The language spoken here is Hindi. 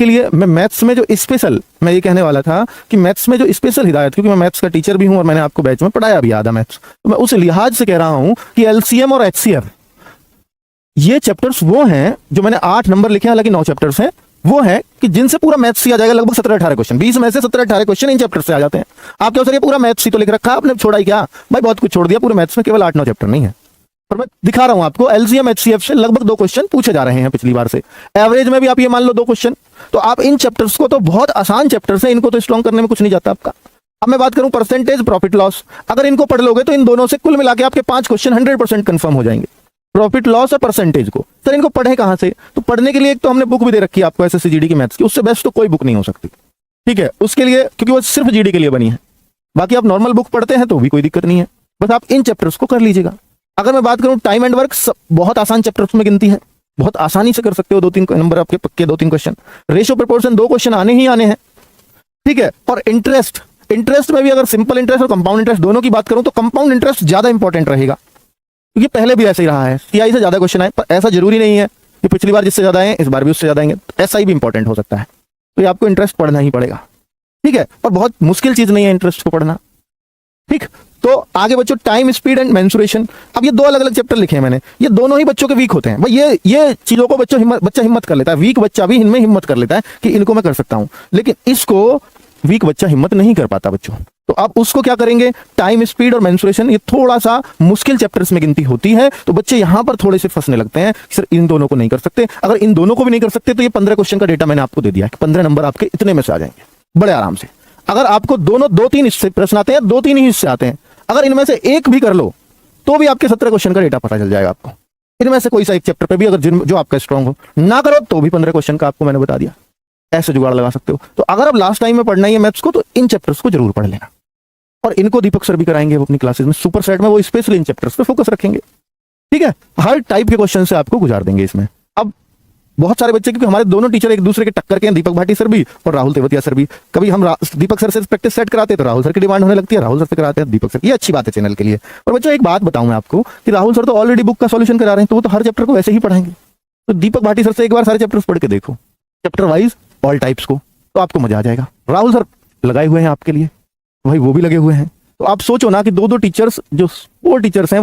आपके लिए मैं मैथ्स में जो स्पेशल, मैं ये कहने वाला था कि मैथ्स में जो स्पेशल हिदायत, क्योंकि मैं मैथ्स का टीचर भी हूं और मैंने आपको बैच में पढ़ाया भी आधा मैथ्स, तो मैं उस लिहाज से कह रहा हूं कि एलसीएम और एचसीएफ ये चैप्टर्स वो हैं जो मैंने 8 नंबर लिखे हैं, हालांकि 9 चैप्टर्स हैं, वो है कि जिनसे पूरा मैथ्स ही आ जाएगा। लगभग 17-18 क्वेश्चन, 20 में से 17-18 क्वेश्चन इन चैप्टर से आ जाते हैं। आप क्या सर ये पूरा मैथ्स ही तो लिख रखा है आपने, छोड़ा ही क्या? भाई बहुत कुछ छोड़ दिया, पूरे मैथ्स में केवल 8-9 चैप्टर नहीं है। और मैं दिखा रहा हूं आपको एलसीएम एचसीएफ से लगभग 2 क्वेश्चन पूछे जा रहे हैं पिछली बार से। एवरेज में भी आप ये मान लो 2 क्वेश्चन। तो आप इन चैप्टर्स को, तो बहुत आसान चैप्टर्स है, इनको तो स्ट्रॉन्ग करने में कुछ नहीं जाता आपका। अब मैं बात करूं परसेंटेज, प्रॉफिट लॉस, अगर इनको पढ़ लोगे तो इन दोनों से कुल मिला के आपके 5 क्वेश्चन 100% कंफर्म हो जाएंगे। प्रॉफिट लॉस और परसेंटेज को सर इनको पढ़े कहां से? तो पढ़ने के लिए एक तो हमने बुक भी दे रखी है आपको एसएससी जीडी की मैथ्स की, उससे बेस्ट तो कोई बुक नहीं हो सकती, ठीक है? उसके लिए, क्योंकि वो सिर्फ जीडी के लिए बनी है। बाकी आप नॉर्मल बुक पढ़ते हैं तो भी कोई दिक्कत नहीं है, बस आप इन चैप्टर्स को कर लीजिएगा। अगर मैं बात करूं टाइम एंड वर्क, बहुत आसान चैप्टर्स में गिनती है, बहुत आसानी से कर सकते हो। 2-3 नंबर आपके पक्के, 2-3 क्वेश्चन। रेशियो प्रोपोर्शन 2 क्वेश्चन आने ही आने हैं, ठीक है? और इंटरेस्ट, इंटरेस्ट में भी अगर सिंपल इंटरेस्ट और कंपाउंड इंटरेस्ट दोनों की बात करूं तो कंपाउंड इंटरेस्ट ज्यादा इंपॉर्टेंट रहेगा, क्योंकि पहले भी ऐसे ही रहा है, सीआई से ज्यादा क्वेश्चन आए। पर ऐसा जरूरी नहीं है कि पिछली बार जिससे ज्यादा आए इस बार भी उससे ज्यादा आएंगे, एसआई भी इंपॉर्टेंट हो सकता है। तो ये आपको इंटरेस्ट पढ़ना ही पड़ेगा, ठीक है? और बहुत मुश्किल चीज नहीं है इंटरेस्ट को पढ़ना, ठीक? तो आगे बच्चों, टाइम, स्पीड एंड मेंसुरेशन। अब ये 2 अलग अलग चैप्टर लिखे हैं मैंने, ये दोनों ही बच्चों के वीक होते हैं। भाई ये चीजों को बच्चा हिम्मत कर लेता है, वीक बच्चा भी इनमें हिम्मत कर लेता है कि इनको मैं कर सकता हूं, लेकिन इसको वीक बच्चा हिम्मत नहीं कर पाता बच्चों। तो आप उसको क्या करेंगे? टाइम, स्पीड और मेंसुरेशन, ये थोड़ा सा मुश्किल चैप्टर्स में गिनती होती है, तो बच्चे यहां पर थोड़े से फंसने लगते हैं कि सर इन दोनों को नहीं कर सकते। अगर इन दोनों को भी नहीं कर सकते तो ये 15 क्वेश्चन का डेटा मैंने आपको दे दिया है कि 15 नंबर आपके इतने में से आ जाएंगे बड़े आराम से। अगर आपको दोनों 2-3 हिस्से प्रश्न आते हैं, 2-3 ही हिस्से आते हैं, अगर इनमें से एक भी कर लो तो भी आपके 17 क्वेश्चन का डेटा पता चल जाएगा आपको। इनमें से कोई सा एक चैप्टर पे भी अगर जो आपका स्ट्रांग हो, ना करो तो भी 15 क्वेश्चन का आपको मैंने बता दिया, ऐसे जुगाड़ लगा सकते हो। तो अगर अब लास्ट टाइम में पढ़ना ही है मैथ्स को तो इन चैप्टर्स को जरूर पढ़ लेना, और इनको दीपक सर भी कराएंगे अपनी क्लासेस में, सुपर सेट में वो स्पेशली इन चैप्टर्स पे फोकस रखेंगे, ठीक है? हर टाइप के क्वेश्चन से आपको गुजार देंगे इसमें। अब बहुत सारे बच्चे, क्योंकि हमारे दोनों टीचर एक दूसरे के टक्कर के हैं, दीपक भाटी सर भी और राहुल तेवतिया सर भी। कभी हम दीपक सर से प्रैक्टिस सेट कराते हैं तो राहुल सर की डिमांड होने लगती है, राहुल सर से कराते हैं दीपक सर। ये अच्छी बात है चैनल के लिए। और बच्चों एक बात बताऊं मैं आपको कि राहुल सर तो ऑलरेडी बुक का सॉल्यूशन करा रहे हैं, तो वो तो हर चैप्टर को वैसे ही पढ़ाएंगे। तो दीपक भाटी सर से एक बार सारे चैप्टर्स पढ़ के देखो, चैप्टर वाइज ऑल टाइप्स को, तो आपको मजा आ जाएगा। राहुल सर लगाए हुए हैं आपके लिए, भाई वो भी लगे हुए हैं। तो आप सोचो ना कि 2-2 टीचर्स, जो 4 टीचर्स हैं,